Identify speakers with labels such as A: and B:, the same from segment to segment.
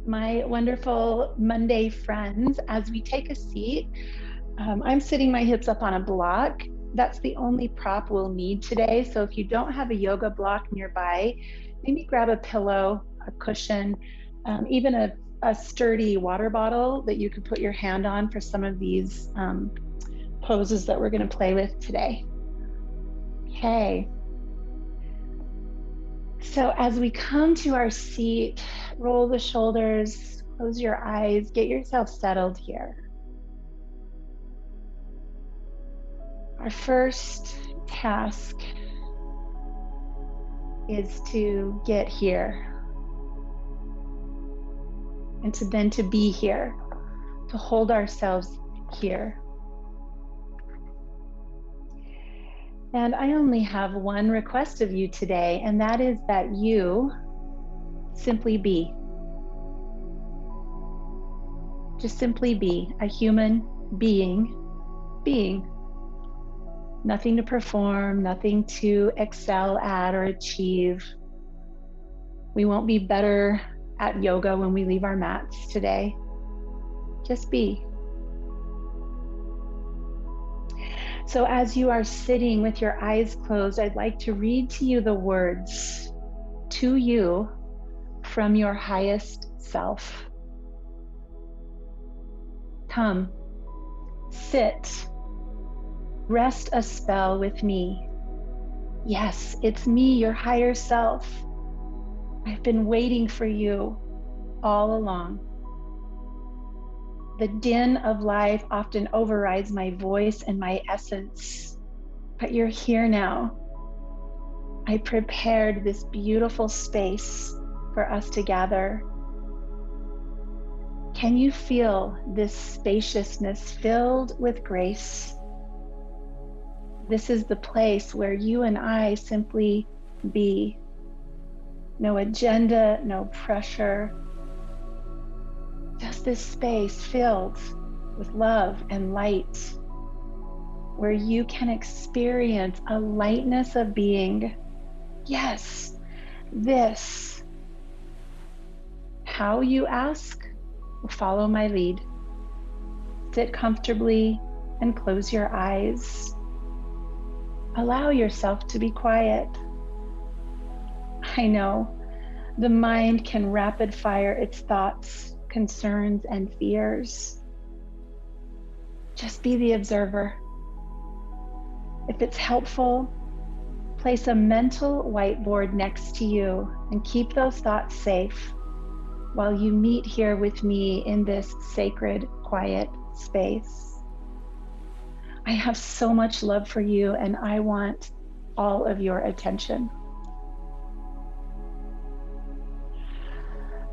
A: My wonderful Monday friends, as we take a seat, I'm sitting my hips up on a block. That's the only prop we'll need today. So if you don't have a yoga block nearby, maybe grab a pillow, a cushion, even a sturdy water bottle that you could put your hand on for some of these poses that we're going to play with today. Okay. So as we come to our seat, roll the shoulders, close your eyes, get yourself settled here. Our first task is to get here and to be here, to hold ourselves here. And I only have one request of you today, and that is that you simply be. Just simply be a human being. Nothing to perform, nothing to excel at or achieve. We won't be better at yoga when we leave our mats today. Just be. So as you are sitting with your eyes closed, I'd like to read to you the words to you from your highest self. Come, sit, rest a spell with me. Yes, it's me, your higher self. I've been waiting for you all along. The din of life often overrides my voice and my essence, but you're here now. I prepared this beautiful space for us to gather. Can you feel this spaciousness filled with grace? This is the place where you and I simply be. No agenda, no pressure. Just this space filled with love and light, where you can experience a lightness of being. Yes, this. How you ask? Follow my lead. Sit comfortably and close your eyes. Allow yourself to be quiet. I know the mind can rapid fire its thoughts, concerns, and fears. Just be the observer. If it's helpful, place a mental whiteboard next to you and keep those thoughts safe while you meet here with me in this sacred, quiet space. I have so much love for you, and I want all of your attention.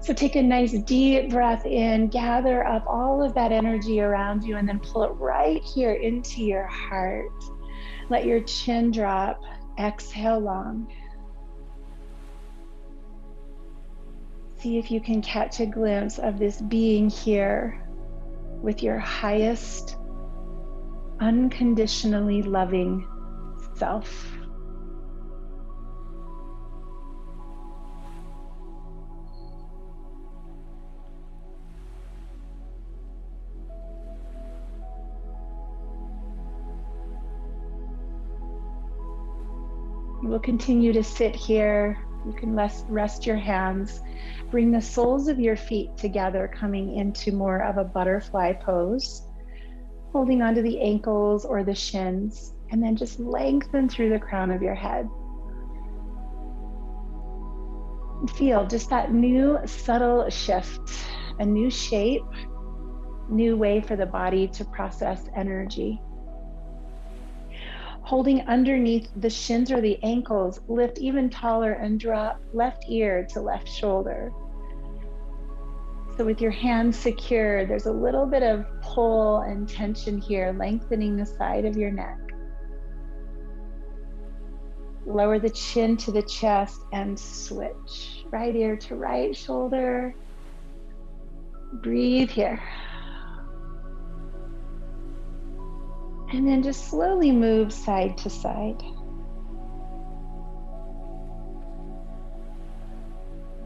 A: So take a nice deep breath in, gather up all of that energy around you, and then pull it right here into your heart. Let your chin drop, exhale long. See if you can catch a glimpse of this being here with your highest, unconditionally loving self. We'll continue to sit here. You can rest your hands. Bring the soles of your feet together, coming into more of a butterfly pose, holding onto the ankles or the shins, and then just lengthen through the crown of your head. Feel just that new subtle shift, a new shape, new way for the body to process energy. Holding underneath the shins or the ankles, lift even taller and drop left ear to left shoulder. So with your hands secure, there's a little bit of pull and tension here, lengthening the side of your neck. Lower the chin to the chest and switch. Right ear to right shoulder. Breathe here. And then just slowly move side to side.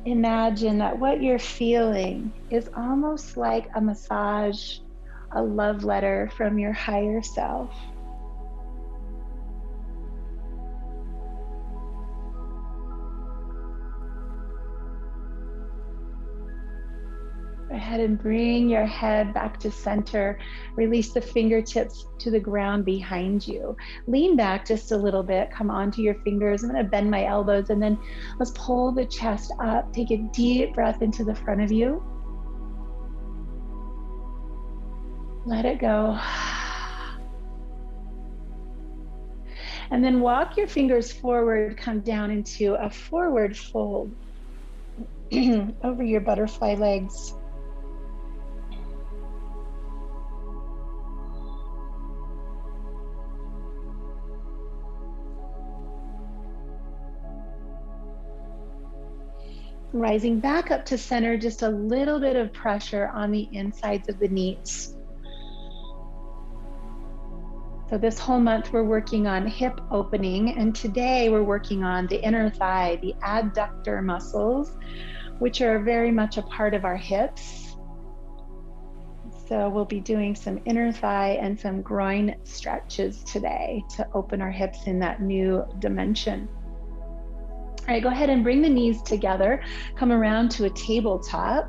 A: Imagine that what you're feeling is almost like a massage, a love letter from your higher self. Go ahead and bring your head back to center. Release the fingertips to the ground behind you. Lean back just a little bit. Come onto your fingers. I'm going to bend my elbows and then let's pull the chest up. Take a deep breath into the front of you. Let it go. And then walk your fingers forward. Come down into a forward fold over your butterfly legs. Rising back up to center, just a little bit of pressure on the insides of the knees. So this whole month we're working on hip opening, and today we're working on the inner thigh, the adductor muscles, which are very much a part of our hips. So we'll be doing some inner thigh and some groin stretches today to open our hips in that new dimension. All right, go ahead and bring the knees together. Come around to a tabletop.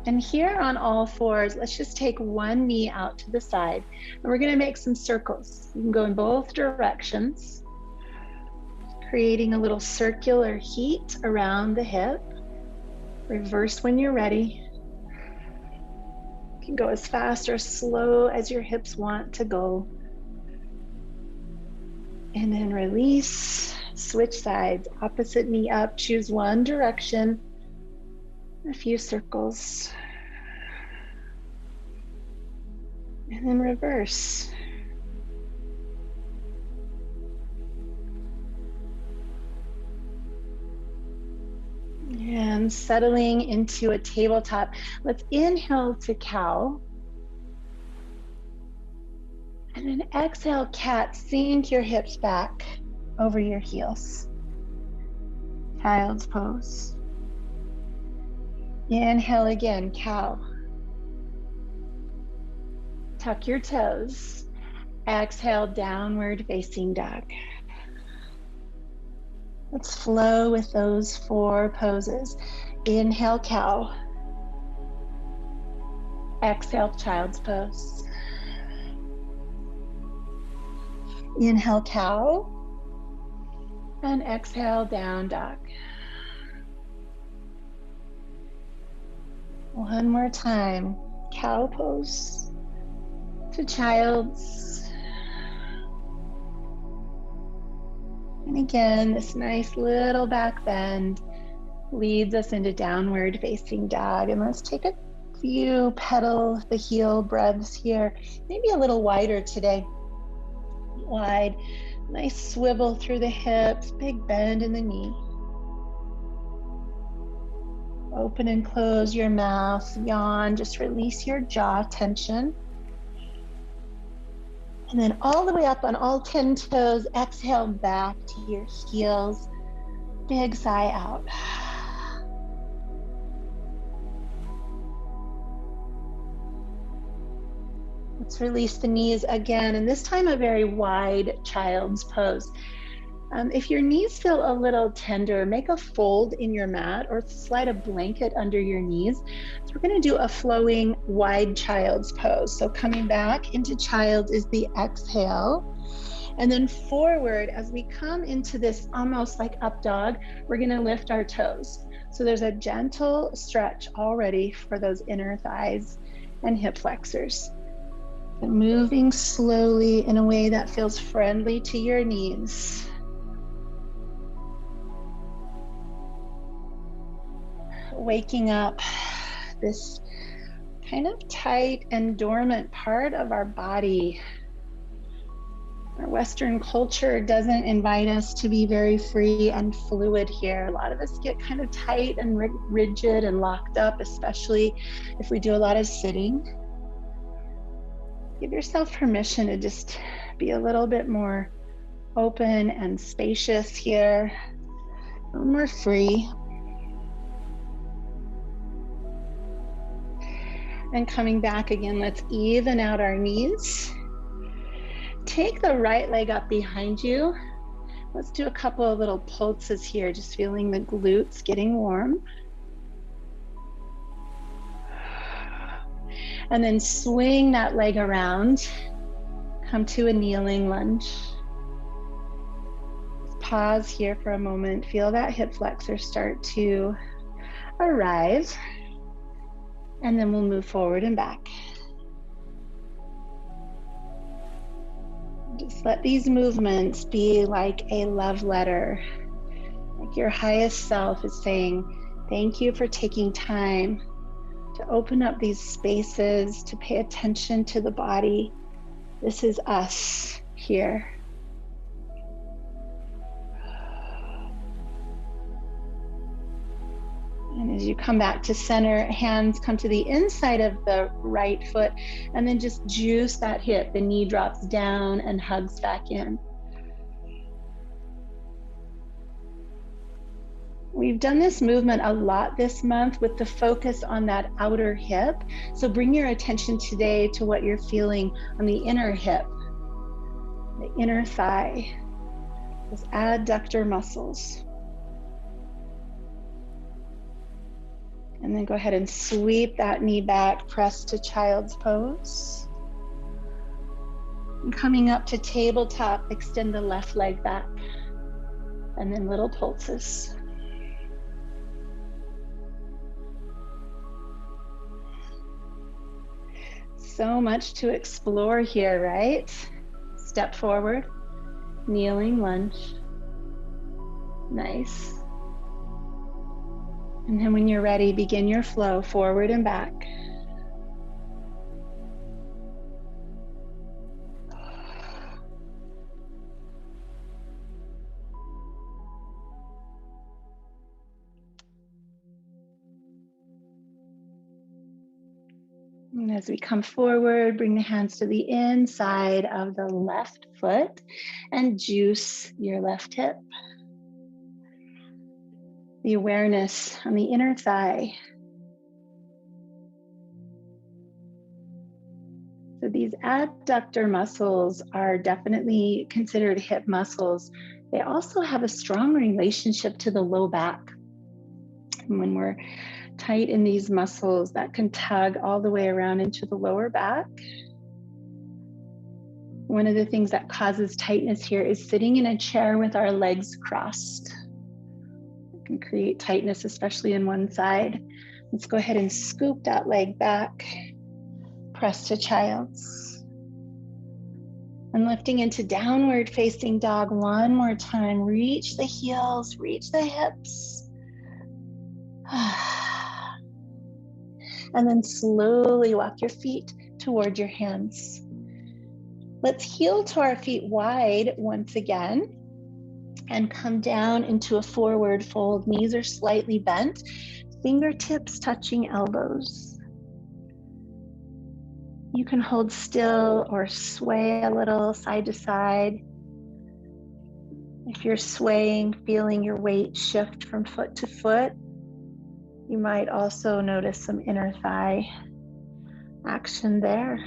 A: And here on all fours, let's just take one knee out to the side. And we're gonna make some circles. You can go in both directions, creating a little circular heat around the hip. Reverse when you're ready. You can go as fast or slow as your hips want to go. And then release, switch sides, opposite knee up, choose one direction, a few circles, and then reverse. And settling into a tabletop. Let's inhale to cow. And then exhale, cat. Sink your hips back over your heels. Child's pose. Inhale again, cow. Tuck your toes. Exhale, downward facing dog. Let's flow with those four poses. Inhale, cow. Exhale, child's pose. Inhale, cow, and exhale, down dog. One more time, cow pose to child's. And again, this nice little back bend leads us into downward facing dog. And let's take a few pedal the heel breaths here, maybe a little wider today. Wide, nice swivel through the hips, big bend in the knee. Open and close your mouth, yawn, just release your jaw tension. And then all the way up on all 10 toes, exhale back to your heels, big sigh out. Let's release the knees again, and this time a very wide child's pose. If your knees feel a little tender, make a fold in your mat or slide a blanket under your knees. So we're going to do a flowing wide child's pose. So coming back into child is the exhale, and then forward as we come into this almost like up dog, we're going to lift our toes. So there's a gentle stretch already for those inner thighs and hip flexors. And moving slowly in a way that feels friendly to your knees. Waking up this kind of tight and dormant part of our body. Our Western culture doesn't invite us to be very free and fluid here. A lot of us get kind of tight and rigid and locked up, especially if we do a lot of sitting. Give yourself permission to just be a little bit more open and spacious here. And we're free. And coming back again, let's even out our knees. Take the right leg up behind you. Let's do a couple of little pulses here, just feeling the glutes getting warm. And then swing that leg around. Come to a kneeling lunge. Pause here for a moment. Feel that hip flexor start to arrive. And then we'll move forward and back. Just let these movements be like a love letter. Like your highest self is saying, thank you for taking time to open up these spaces, to pay attention to the body. This is us here. And as you come back to center, hands come to the inside of the right foot, and then just juice that hip. The knee drops down and hugs back in. We've done this movement a lot this month with the focus on that outer hip. So bring your attention today to what you're feeling on the inner hip, the inner thigh, those adductor muscles. And then go ahead and sweep that knee back, press to child's pose. And coming up to tabletop, extend the left leg back. And then little pulses. So much to explore here, right? Step forward, kneeling lunge. Nice. And then when you're ready, begin your flow forward and back. And as we come forward, bring the hands to the inside of the left foot and juice your left hip. The awareness on the inner thigh. So these adductor muscles are definitely considered hip muscles. They also have a strong relationship to the low back. And when we're tight in these muscles, that can tug all the way around into the lower back. One of the things that causes tightness here is sitting in a chair with our legs crossed. It can create tightness, especially in one side. Let's go ahead and scoop that leg back. Press to child's. And lifting into downward facing dog one more time. Reach the heels, reach the hips. And then slowly walk your feet toward your hands. Let's heel to our feet wide once again and come down into a forward fold. Knees are slightly bent, fingertips touching elbows. You can hold still or sway a little side to side. If you're swaying, feeling your weight shift from foot to foot, you might also notice some inner thigh action there.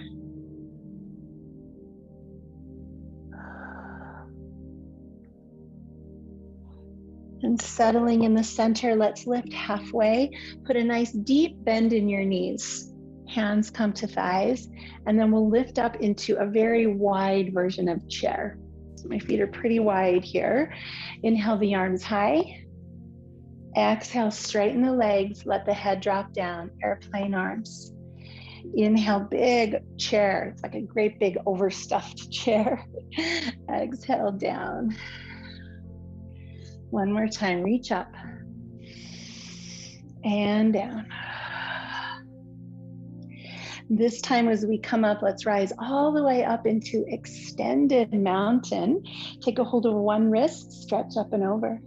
A: And settling in the center, let's lift halfway. Put a nice deep bend in your knees. Hands come to thighs, and then we'll lift up into a very wide version of chair. So my feet are pretty wide here. Inhale the arms high. Exhale, straighten the legs, let the head drop down, airplane arms. Inhale, big chair. It's like a great big overstuffed chair. Exhale down. One more time, reach up and down. This time as we come up, let's rise all the way up into extended mountain. Take a hold of one wrist, stretch up and over.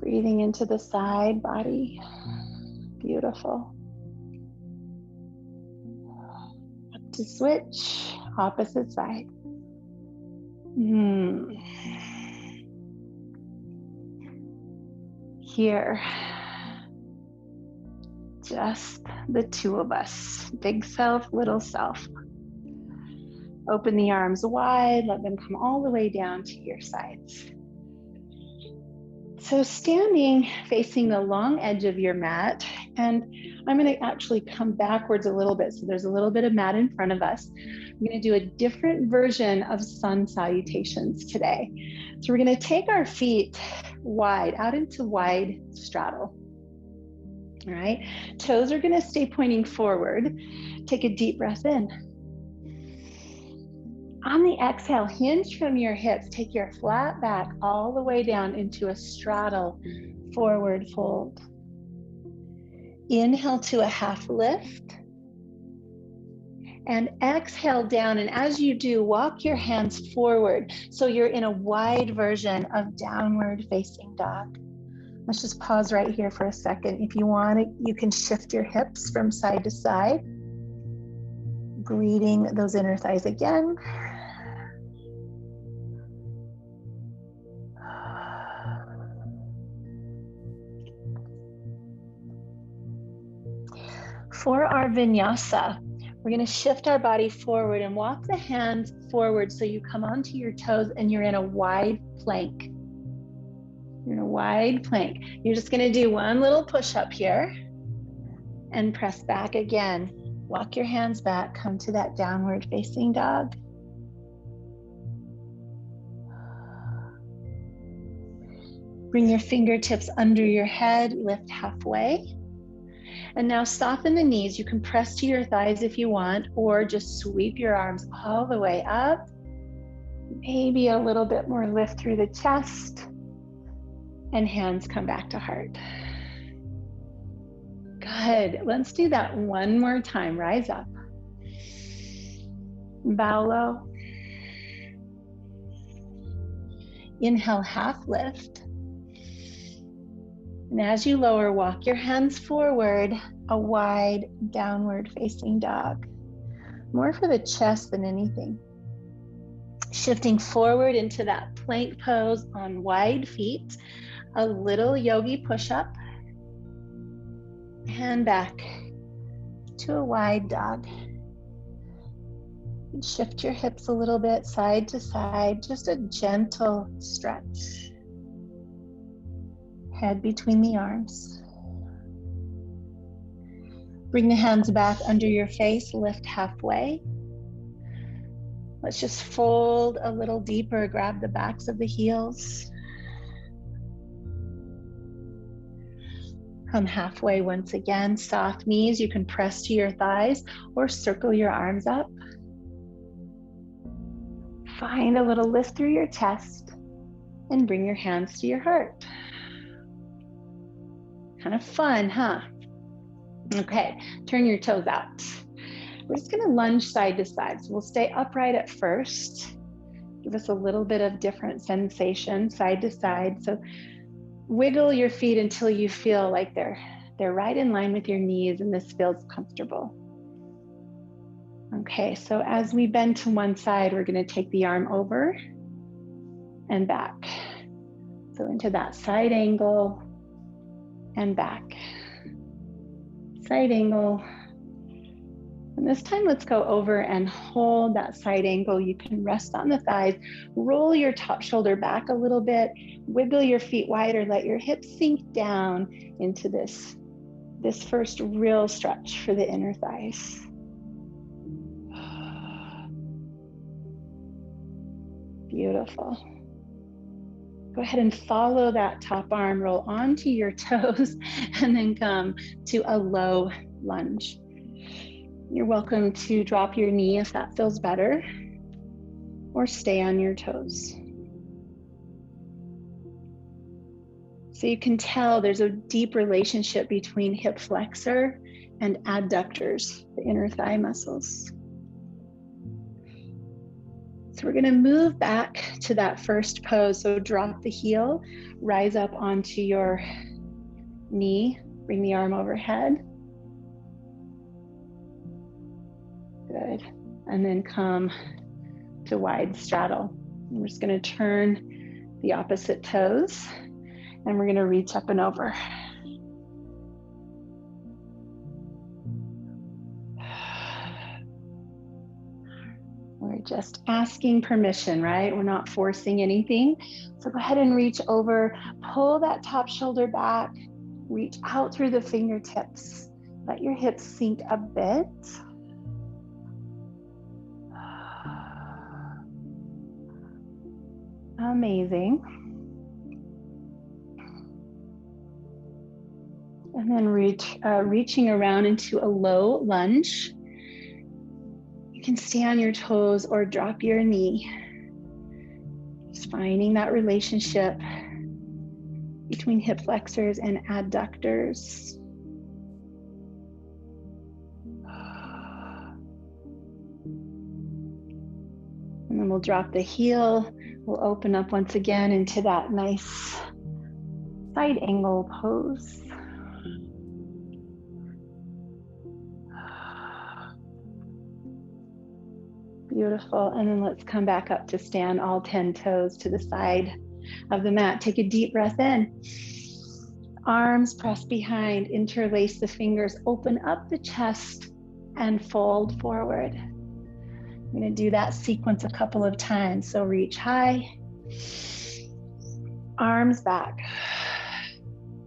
A: Breathing into the side body. Beautiful. Up to switch, opposite side. Here, just the two of us, big self, little self. Open the arms wide, let them come all the way down to your sides. So standing facing the long edge of your mat, and I'm going to actually come backwards a little bit. So there's a little bit of mat in front of us. I'm going to do a different version of sun salutations today. So we're going to take our feet wide, out into wide straddle. All right, toes are going to stay pointing forward. Take a deep breath in. On the exhale, hinge from your hips. Take your flat back all the way down into a straddle forward fold. Inhale to a half lift. And exhale down. And as you do, walk your hands forward. So you're in a wide version of downward facing dog. Let's just pause right here for a second. If you want it, you can shift your hips from side to side. Greeting those inner thighs again. For our vinyasa, we're going to shift our body forward and walk the hands forward so you come onto your toes and you're in a wide plank. You're in a wide plank. You're just going to do one little push-up here and press back again. Walk your hands back, come to that downward facing dog. Bring your fingertips under your head, lift halfway. And now soften the knees. You can press to your thighs if you want, or just sweep your arms all the way up. Maybe a little bit more lift through the chest. And hands come back to heart. Good. Let's do that one more time. Rise up. Bow low. Inhale, half lift. And as you lower, walk your hands forward, a wide downward facing dog. More for the chest than anything. Shifting forward into that plank pose on wide feet, a little yogi push-up, and back to a wide dog. And shift your hips a little bit, side to side, just a gentle stretch. Head between the arms. Bring the hands back under your face, lift halfway. Let's just fold a little deeper, grab the backs of the heels. Come halfway once again, soft knees. You can press to your thighs or circle your arms up. Find a little lift through your chest and bring your hands to your heart. Kind of fun, huh? Okay, turn your toes out. We're just gonna lunge side to side. So we'll stay upright at first. Give us a little bit of different sensation side to side. So wiggle your feet until you feel like they're right in line with your knees and this feels comfortable. Okay, so as we bend to one side, we're gonna take the arm over and back. So into that side angle and back. Side angle. And this time, let's go over and hold that side angle. You can rest on the thighs, roll your top shoulder back a little bit, wiggle your feet wider, let your hips sink down into this first real stretch for the inner thighs. Beautiful. Go ahead and follow that top arm, roll onto your toes, and then come to a low lunge. You're welcome to drop your knee if that feels better, or stay on your toes. So you can tell there's a deep relationship between hip flexor and adductors, the inner thigh muscles. So we're going to move back to that first pose. So drop the heel, rise up onto your knee, bring the arm overhead. Good. And then come to wide straddle. We're just going to turn the opposite toes, and we're going to reach up and over. We're just asking permission, right? We're not forcing anything. So go ahead and reach over, pull that top shoulder back, reach out through the fingertips. Let your hips sink a bit. Amazing. And then reaching around into a low lunge. You can stay on your toes or drop your knee. Just finding that relationship between hip flexors and adductors. And then we'll drop the heel. We'll open up once again into that nice side angle pose. Beautiful. And then let's come back up to stand, all 10 toes to the side of the mat. Take a deep breath in. Arms pressed behind, interlace the fingers, open up the chest and fold forward. I'm going to do that sequence a couple of times. So reach high, arms back,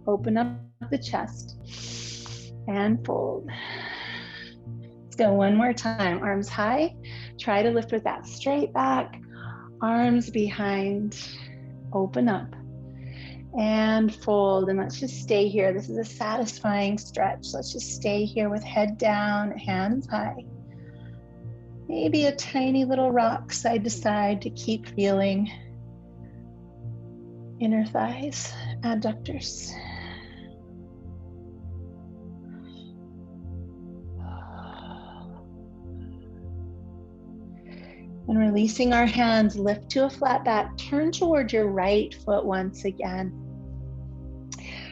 A: open up the chest and fold. Let's go one more time. Arms high, try to lift with that straight back, arms behind, open up and fold. And let's just stay here. This is a satisfying stretch. Let's just stay here with head down, hands high. Maybe a tiny little rock side to side to keep feeling inner thighs, adductors. And releasing our hands, lift to a flat back, turn toward your right foot once again.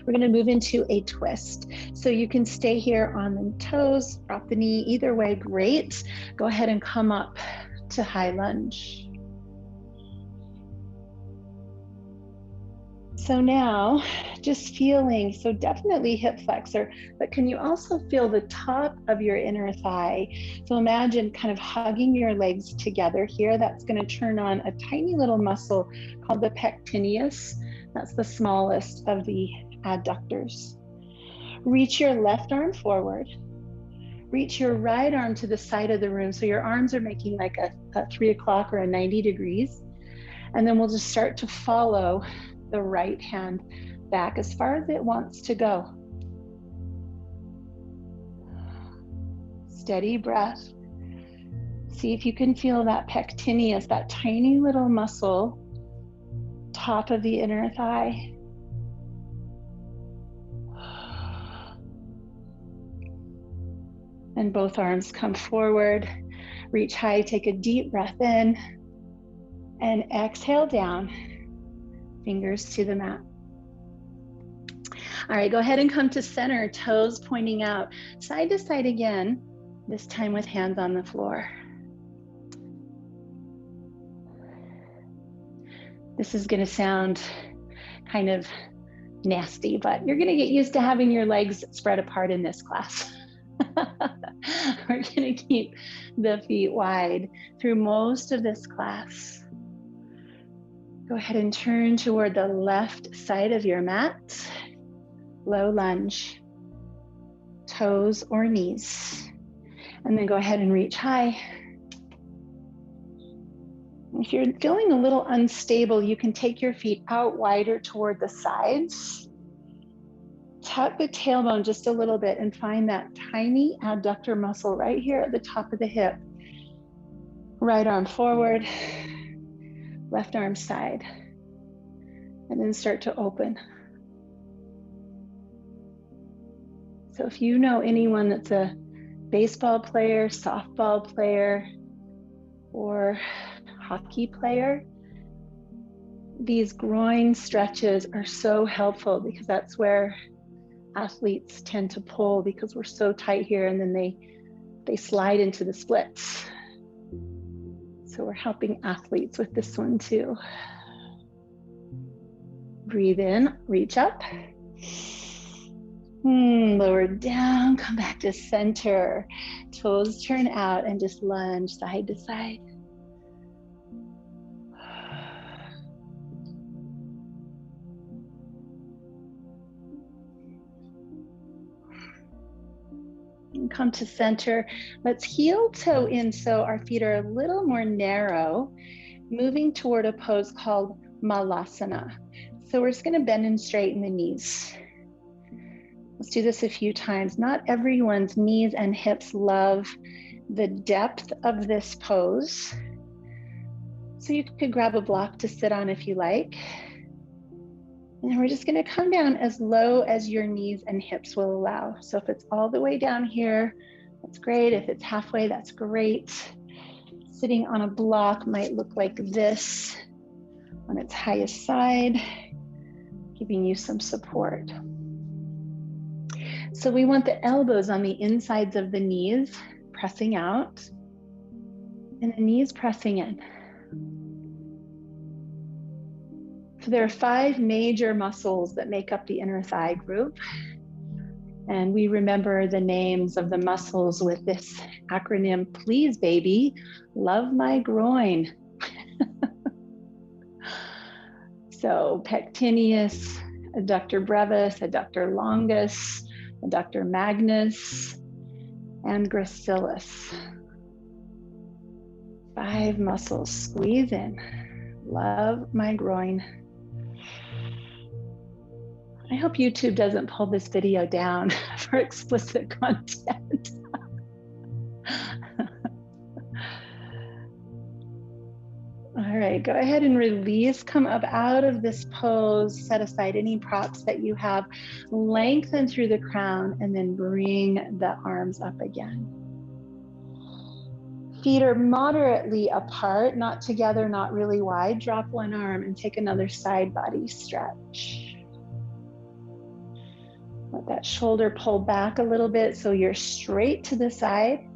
A: We're going to move into a twist. So you can stay here on the toes, drop the knee, either way, great. Go ahead and come up to high lunge. So now, just feeling, so definitely hip flexor, but can you also feel the top of your inner thigh? So imagine kind of hugging your legs together here. That's going to turn on a tiny little muscle called the pectineus. That's the smallest of the adductors. Reach your left arm forward. Reach your right arm to the side of the room. So your arms are making like a 3 o'clock or a 90 degrees. And then we'll just start to follow the right hand back as far as it wants to go. Steady breath. See if you can feel that pectineus, that tiny little muscle, top of the inner thigh. And both arms come forward. Reach high, take a deep breath in, and exhale down. Fingers to the mat. All right, go ahead and come to center, toes pointing out, side to side again, this time with hands on the floor. This is going to sound kind of nasty, but you're going to get used to having your legs spread apart in this class. We're going to keep the feet wide through most of this class. Go ahead and turn toward the left side of your mat. Low lunge, toes or knees. And then go ahead and reach high. If you're feeling a little unstable, you can take your feet out wider toward the sides. Tuck the tailbone just a little bit and find that tiny adductor muscle right here at the top of the hip. Right arm forward, left arm side, and then start to open. So if you know anyone that's a baseball player, softball player, or hockey player, these groin stretches are so helpful because that's where athletes tend to pull because we're so tight here, and then they slide into the splits. So So we're helping athletes with this one too. Breathe in, reach up. Lower down, come back to center. Toes turn out and just lunge side to side. And come to center. Let's heel toe in so our feet are a little more narrow, moving toward a pose called Malasana. So we're just going to bend and straighten the knees. Let's do this a few times. Not everyone's knees and hips love the depth of this pose. So you could grab a block to sit on if you like. And then we're just going to come down as low as your knees and hips will allow. So if it's all the way down here, that's great. If it's halfway, that's great. Sitting on a block might look like this on its highest side, giving you some support. So we want the elbows on the insides of the knees pressing out and the knees pressing in. So there are 5 major muscles that make up the inner thigh group. And we remember the names of the muscles with this acronym, please baby, love my groin. So pectineus, adductor brevis, adductor longus, adductor magnus, and gracilis. 5 muscles, squeeze in, love my groin. I hope YouTube doesn't pull this video down for explicit content. All right, go ahead and release, come up out of this pose, set aside any props that you have, lengthen through the crown, and then bring the arms up again. Feet are moderately apart, not together, not really wide. Drop one arm and take another side body stretch. Let that shoulder pull back a little bit so you're straight to the side.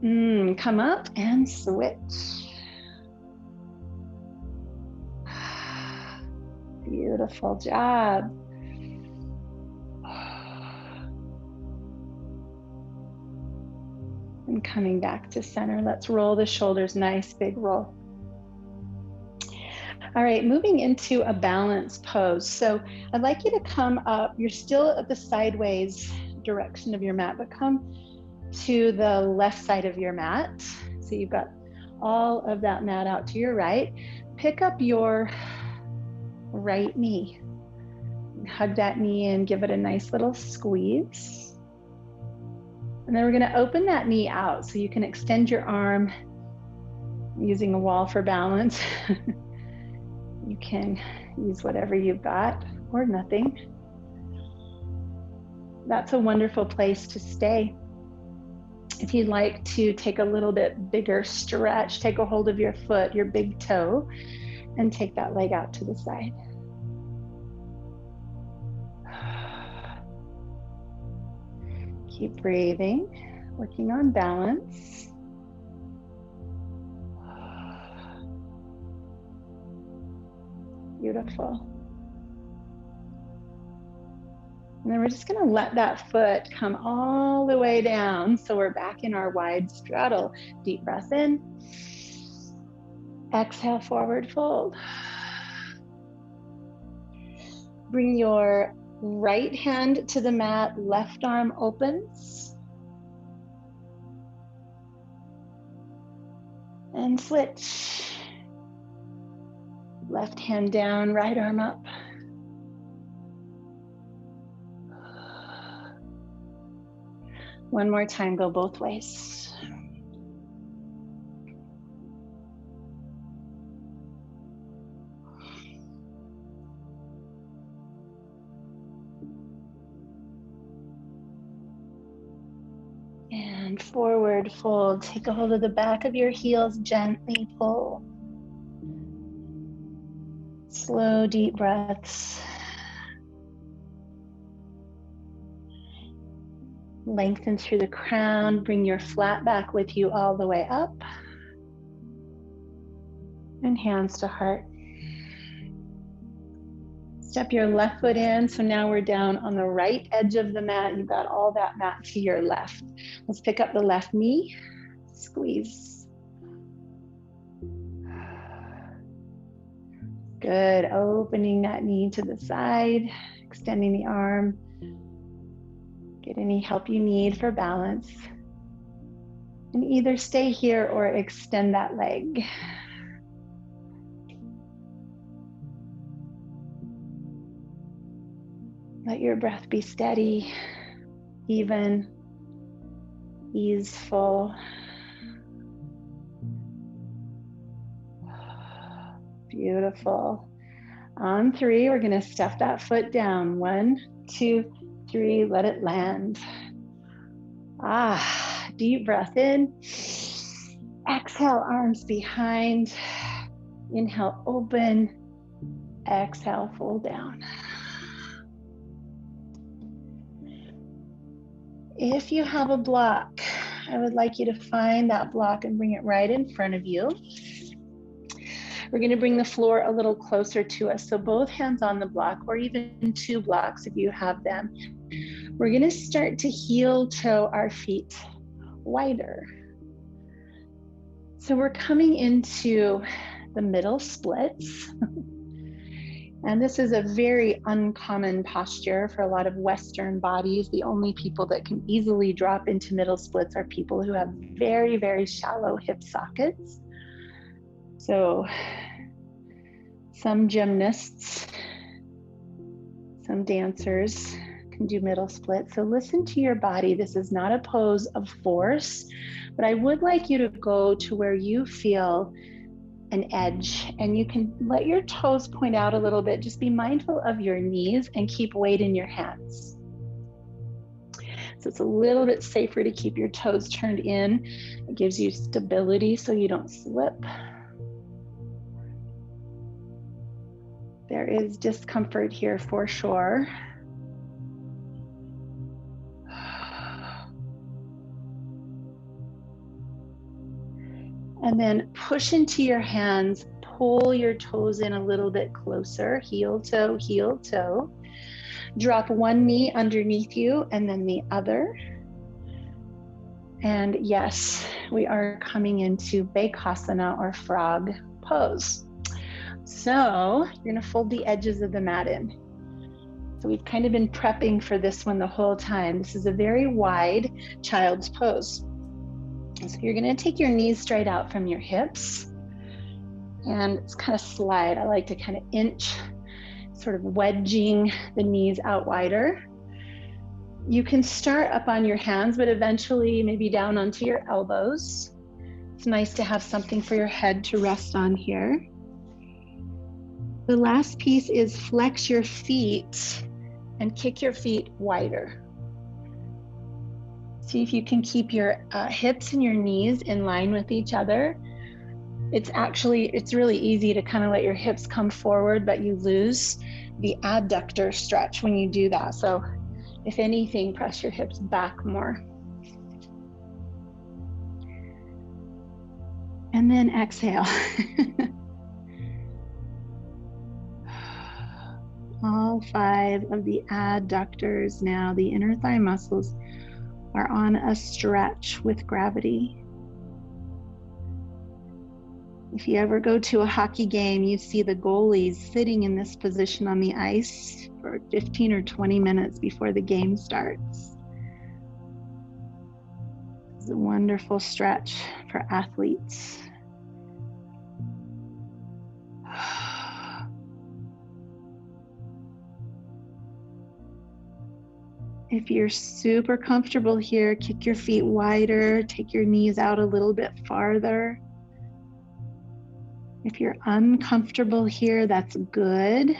A: Come up and switch. Beautiful job. And coming back to center, let's roll the shoulders, nice big roll. All right, moving into a balance pose. So I'd like you to come up, you're still at the sideways direction of your mat, but come to the left side of your mat. So you've got all of that mat out to your right. Pick up your right knee. Hug that knee and give it a nice little squeeze. And then we're going to open that knee out so you can extend your arm using a wall for balance. You can use whatever you've got or nothing. That's a wonderful place to stay. If you'd like to take a little bit bigger stretch, take a hold of your foot, your big toe, and take that leg out to the side. Keep breathing, working on balance. Beautiful. And then we're just going to let that foot come all the way down. So we're back in our wide straddle. Deep breath in. Exhale, forward fold. Bring your right hand to the mat, left arm opens. And switch. Left hand down, right arm up. One more time, go both ways. And forward fold. Take a hold of the back of your heels, gently pull. Slow, deep breaths. Lengthen through the crown. Bring your flat back with you all the way up. and hands to heart. Step your left foot in. So now we're down on the right edge of the mat. You've got all that mat to your left. Let's pick up the left knee. Squeeze. Good. Opening that knee to the side, extending the arm. Get any help you need for balance. And either stay here or extend that leg. Let your breath be steady, even, easeful. Beautiful. On 3, we're going to step that foot down. 1, 2, 3, let it land. Deep breath in. Exhale, arms behind. Inhale, open. Exhale, fold down. If you have a block, I would like you to find that block and bring it right in front of you. We're going to bring the floor a little closer to us. So both hands on the block, or even 2 blocks if you have them. We're going to start to heel toe our feet wider. So we're coming into the middle splits. And this is a very uncommon posture for a lot of Western bodies. The only people that can easily drop into middle splits are people who have very, very shallow hip sockets. So some gymnasts, some dancers can do middle splits. So listen to your body. This is not a pose of force, but I would like you to go to where you feel an edge, and you can let your toes point out a little bit. Just be mindful of your knees and keep weight in your hands. So it's a little bit safer to keep your toes turned in. It gives you stability so you don't slip. There is discomfort here for sure. And then push into your hands, pull your toes in a little bit closer, heel toe, heel toe. Drop one knee underneath you and then the other. And yes, we are coming into Bakasana or frog pose. So you're gonna fold the edges of the mat in. So we've kind of been prepping for this one the whole time. This is a very wide child's pose. So you're gonna take your knees straight out from your hips and it's kind of slide. I like to kind of inch, sort of wedging the knees out wider. You can start up on your hands, but eventually maybe down onto your elbows. It's nice to have something for your head to rest on here. The last piece is flex your feet and kick your feet wider. See if you can keep your hips and your knees in line with each other. It's really easy to kind of let your hips come forward, but you lose the adductor stretch when you do that. So if anything, press your hips back more. And then exhale. All 5 of the adductors now, the inner thigh muscles, are on a stretch with gravity. If you ever go to a hockey game, you see the goalies sitting in this position on the ice for 15 or 20 minutes before the game starts. It's a wonderful stretch for athletes. If you're super comfortable here, kick your feet wider, take your knees out a little bit farther. If you're uncomfortable here, that's good.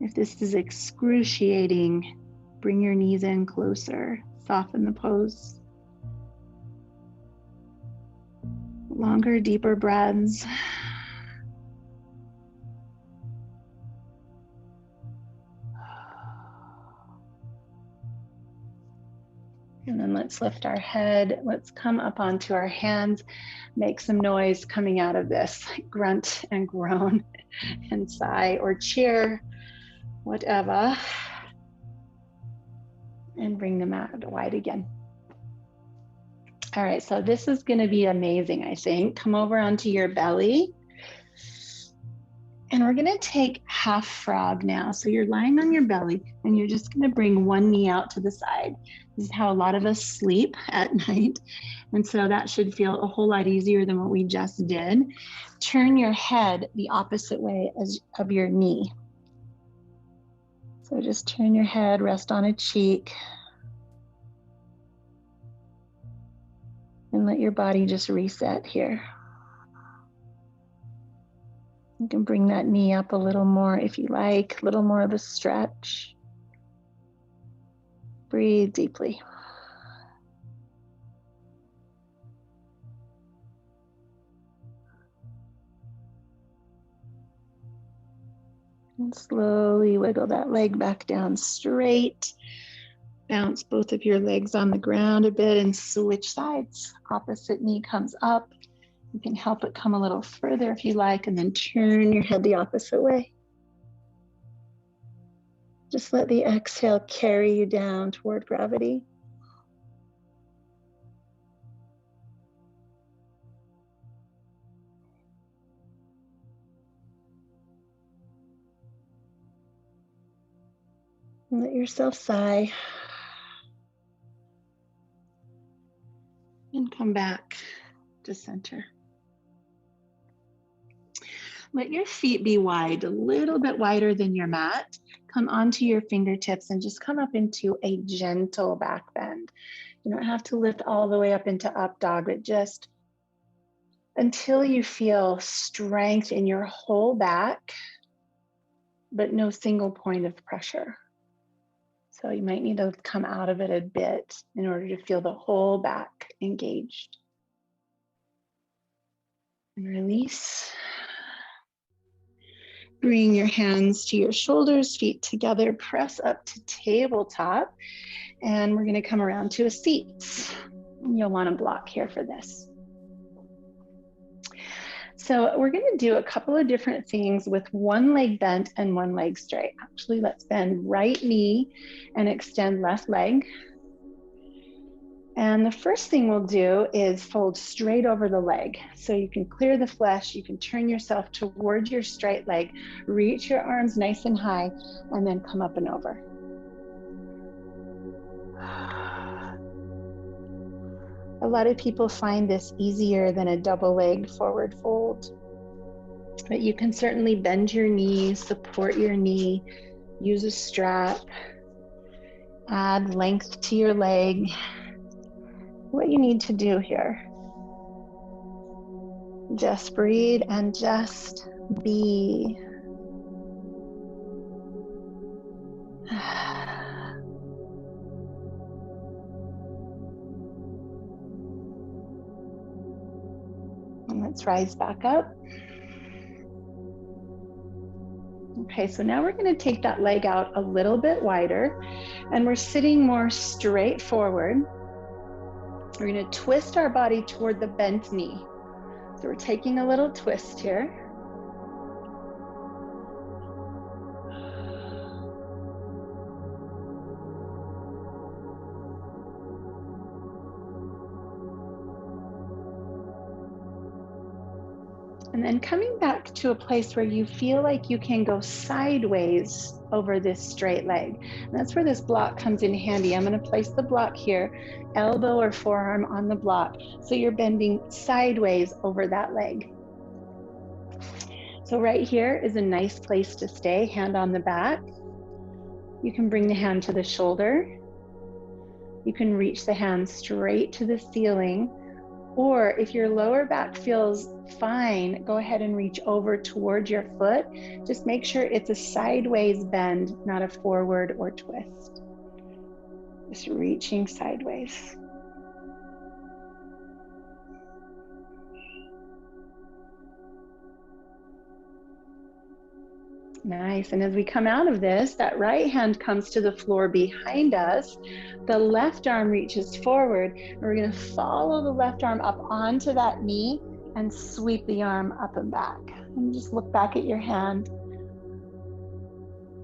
A: If this is excruciating, bring your knees in closer, soften the pose. Longer, deeper breaths. And then let's lift our head. Let's come up onto our hands, make some noise coming out of this, grunt and groan and sigh or cheer, whatever. And bring the mat wide again. All right, so this is gonna be amazing, I think. Come over onto your belly. And we're gonna take half frog now. So you're lying on your belly and you're just gonna bring one knee out to the side. This is how a lot of us sleep at night. And so that should feel a whole lot easier than what we just did. Turn your head the opposite way as of your knee. So just turn your head, rest on a cheek. And let your body just reset here. You can bring that knee up a little more if you like, a little more of a stretch. Breathe deeply. And slowly wiggle that leg back down straight. Bounce both of your legs on the ground a bit and switch sides. Opposite knee comes up. You can help it come a little further if you like, and then turn your head the opposite way. Just let the exhale carry you down toward gravity. And let yourself sigh. And come back to center. Let your feet be wide, a little bit wider than your mat. Come onto your fingertips and just come up into a gentle back bend. You don't have to lift all the way up into up dog, but just until you feel strength in your whole back, but no single point of pressure. So you might need to come out of it a bit in order to feel the whole back engaged. And release. Bring your hands to your shoulders, feet together, press up to tabletop. And we're gonna come around to a seat. You'll wanna block here for this. So we're gonna do a couple of different things with one leg bent and one leg straight. Actually, let's bend right knee and extend left leg. And the first thing we'll do is fold straight over the leg. So you can clear the flesh, you can turn yourself towards your straight leg, reach your arms nice and high, and then come up and over. A lot of people find this easier than a double leg forward fold. But you can certainly bend your knee, support your knee, use a strap, add length to your leg. What you need to do here. Just breathe and just be. And let's rise back up. Okay, so now we're going to take that leg out a little bit wider and we're sitting more straight forward. We're going to twist our body toward the bent knee. So we're taking a little twist here. And then coming back to a place where you feel like you can go sideways over this straight leg. And that's where this block comes in handy. I'm going to place the block here, elbow or forearm on the block. So you're bending sideways over that leg. So right here is a nice place to stay, hand on the back. You can bring the hand to the shoulder. You can reach the hand straight to the ceiling. Or if your lower back feels fine, go ahead and reach over toward your foot. Just make sure it's a sideways bend, not a forward or twist. Just reaching sideways. Nice. And as we come out of this, that right hand comes to the floor behind us. The left arm reaches forward. And we're going to follow the left arm up onto that knee and sweep the arm up and back. And just look back at your hand.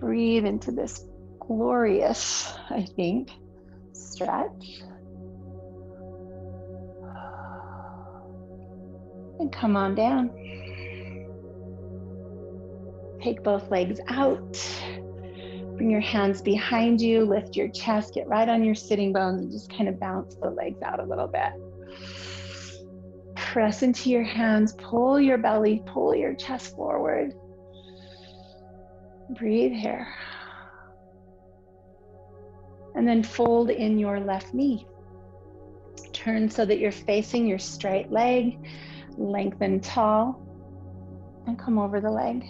A: Breathe into this glorious, I think, stretch. And come on down. Take both legs out. Bring your hands behind you, lift your chest, get right on your sitting bones, and just kind of bounce the legs out a little bit. Press into your hands, pull your belly, pull your chest forward. Breathe here. And then fold in your left knee. Turn so that you're facing your straight leg, lengthen tall, and come over the leg.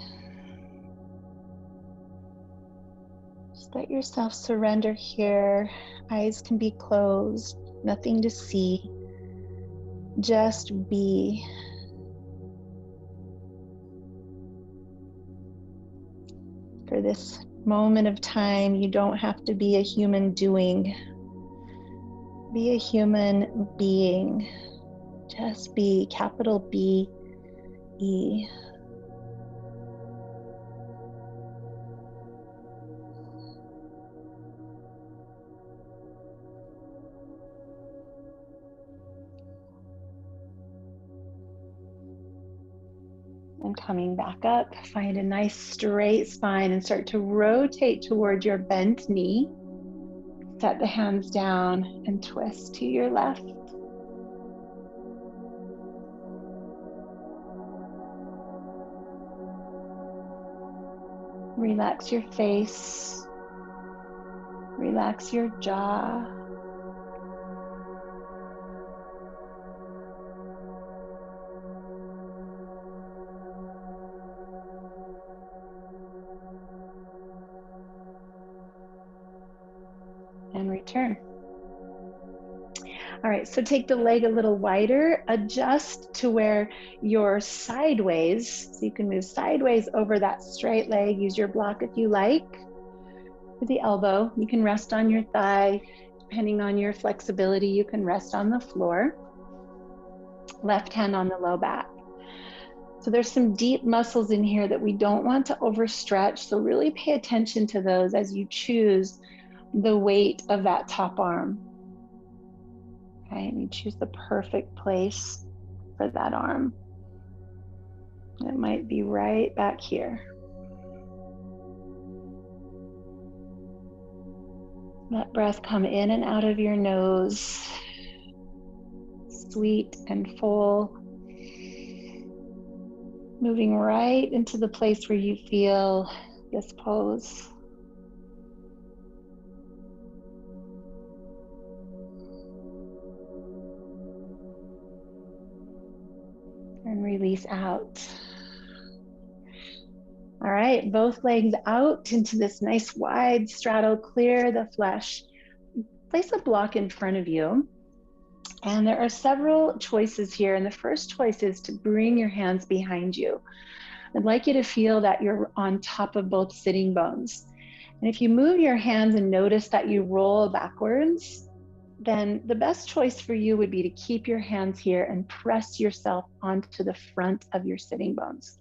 A: Just let yourself surrender here. Eyes can be closed, nothing to see. Just be. For this moment of time, you don't have to be a human doing. Be a human being. Just be, capital B-E. And coming back up, find a nice straight spine and start to rotate toward your bent knee. Set the hands down and twist to your left. Relax your face. Relax your jaw. And return. All right, so take the leg a little wider, adjust to where you're sideways. So you can move sideways over that straight leg. Use your block if you like. With the elbow, you can rest on your thigh. Depending on your flexibility, you can rest on the floor. Left hand on the low back. So there's some deep muscles in here that we don't want to overstretch. So really pay attention to those as you choose the weight of that top arm. Okay, and you choose the perfect place for that arm. It might be right back here. Let breath come in and out of your nose, sweet and full. Moving right into the place where you feel this pose. And release out. All right, both legs out into this nice wide straddle, clear the flesh. Place a block in front of you. And there are several choices here. And the first choice is to bring your hands behind you. I'd like you to feel that you're on top of both sitting bones. And if you move your hands and notice that you roll backwards, then the best choice for you would be to keep your hands here and press yourself onto the front of your sitting bones.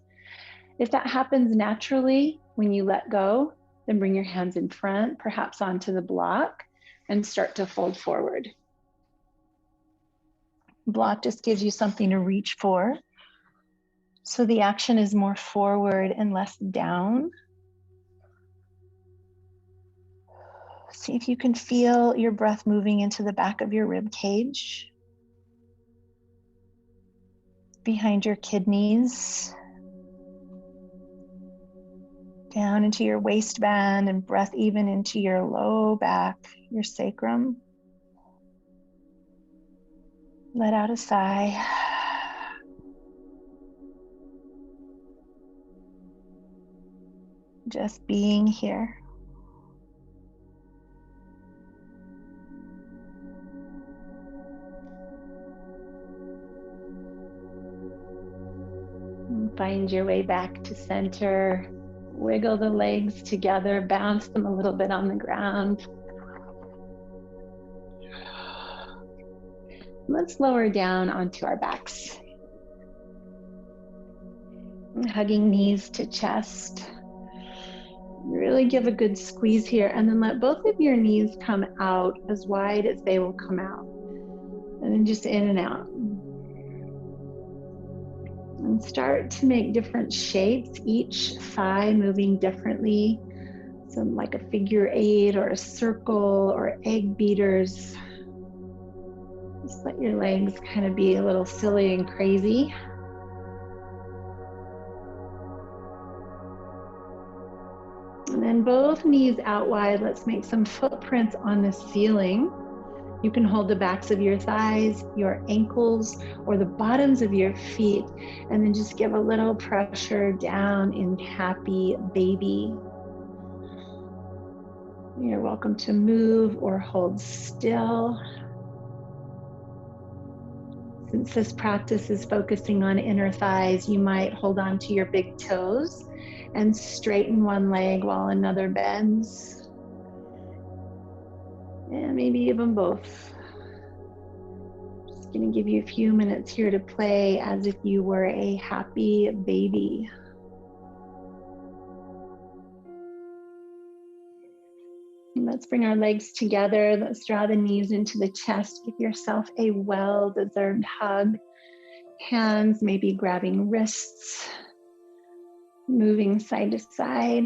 A: If that happens naturally when you let go, then bring your hands in front, perhaps onto the block, and start to fold forward. Block just gives you something to reach for. So the action is more forward and less down. See if you can feel your breath moving into the back of your rib cage, behind your kidneys, down into your waistband, and breath even into your low back, your sacrum. Let out a sigh. Just being here. And find your way back to center. Wiggle the legs together, bounce them a little bit on the ground. Let's lower down onto our backs. Hugging knees to chest. Really give a good squeeze here, and then let both of your knees come out as wide as they will come out. And then just in and out. And start to make different shapes, each thigh moving differently. So like a figure 8 or a circle or egg beaters. Just let your legs kind of be a little silly and crazy. And then both knees out wide. Let's make some footprints on the ceiling. You can hold the backs of your thighs, your ankles, or the bottoms of your feet, and then just give a little pressure down in happy baby. You're welcome to move or hold still. Since this practice is focusing on inner thighs, you might hold on to your big toes and straighten one leg while another bends. And maybe even both. Just gonna give you a few minutes here to play as if you were a happy baby. And let's bring our legs together. Let's draw the knees into the chest. Give yourself a well-deserved hug. Hands maybe grabbing wrists, moving side to side,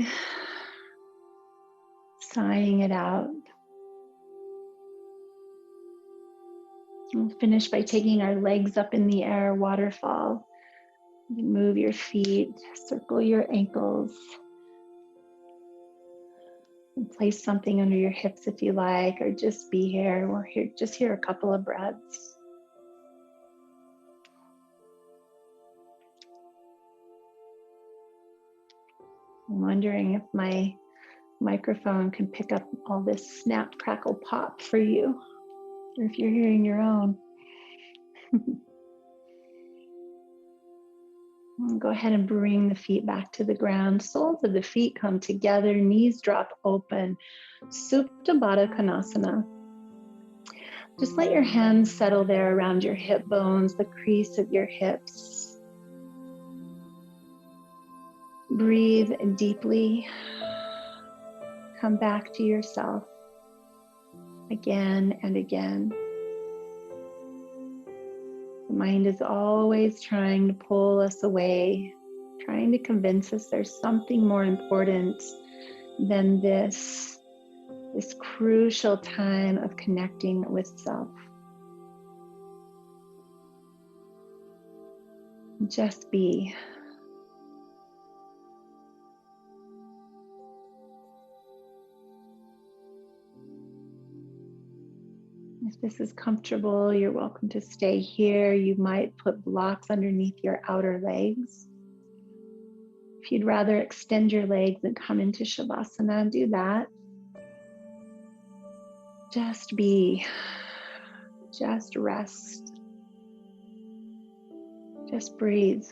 A: sighing it out. We'll finish by taking our legs up in the air, waterfall. Move your feet, circle your ankles. And place something under your hips if you like, or just be here. We're here, just here a couple of breaths. I'm wondering if my microphone can pick up all this snap, crackle, pop for you, or if you're hearing your own. Go ahead and bring the feet back to the ground. Soles of the feet come together, knees drop open. Supta Baddha Konasana. Just let your hands settle there around your hip bones, the crease of your hips. Breathe deeply. Come back to yourself again and again. The mind is always trying to pull us away, trying to convince us there's something more important than this crucial time of connecting with self. Just be. If this is comfortable, you're welcome to stay here. You might put blocks underneath your outer legs. If you'd rather extend your legs and come into Shavasana, do that. Just be. Just rest. Just breathe.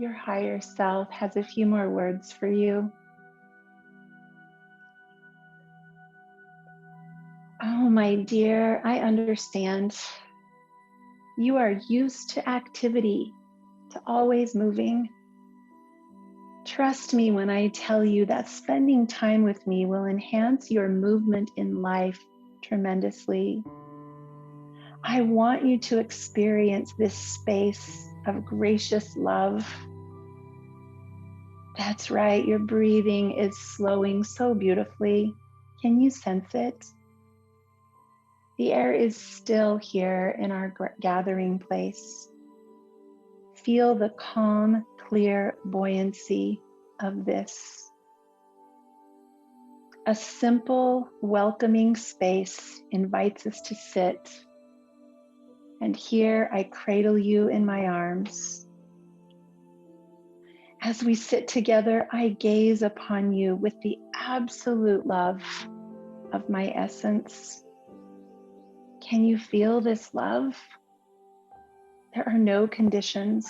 A: Your higher self has a few more words for you. Oh, my dear, I understand. You are used to activity, to always moving. Trust me when I tell you that spending time with me will enhance your movement in life tremendously. I want you to experience this space of gracious love That's right. Your breathing is slowing so beautifully. Can you sense it? The air is still here in our gathering place. Feel the calm, clear buoyancy of this. A simple, welcoming space invites us to sit. And here I cradle you in my arms. As we sit together, I gaze upon you with the absolute love of my essence. Can you feel this love? There are no conditions.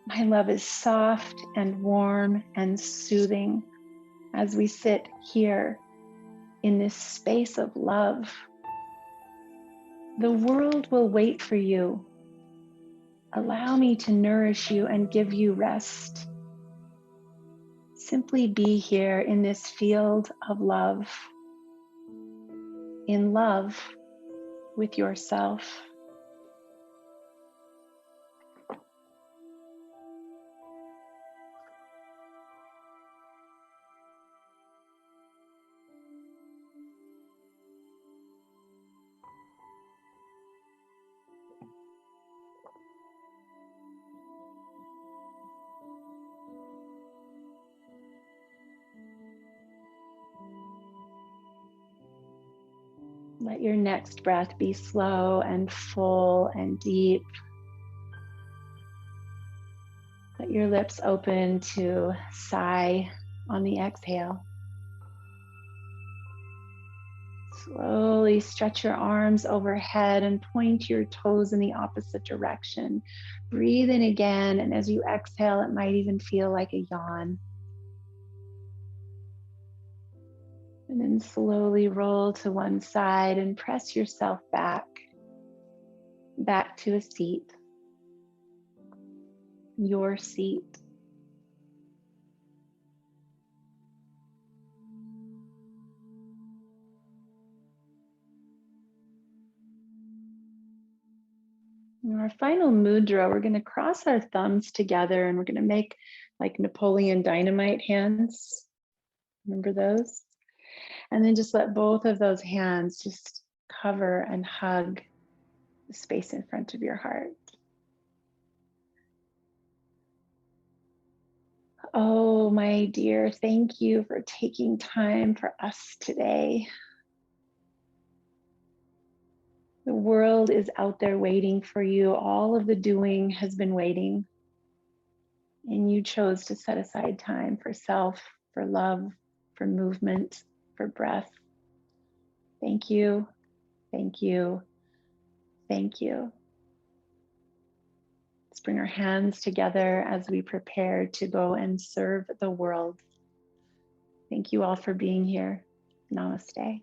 A: My love is soft and warm and soothing as we sit here in this space of love. The world will wait for you. Allow me to nourish you and give you rest. Simply be here in this field of love, in love with yourself. Let your next breath be slow and full and deep. Let your lips open to sigh on the exhale. Slowly stretch your arms overhead and point your toes in the opposite direction. Breathe in again, and as you exhale, it might even feel like a yawn. And then slowly roll to one side and press yourself back to a seat, your seat. In our final mudra, we're going to cross our thumbs together and we're going to make like Napoleon Dynamite hands. Remember those? And then just let both of those hands just cover and hug the space in front of your heart. Oh, my dear, thank you for taking time for us today. The world is out there waiting for you. All of the doing has been waiting. And you chose to set aside time for self, for love, for movement, for breath. Thank you, thank you, thank you. Let's bring our hands together as we prepare to go and serve the world. Thank you all for being here. Namaste.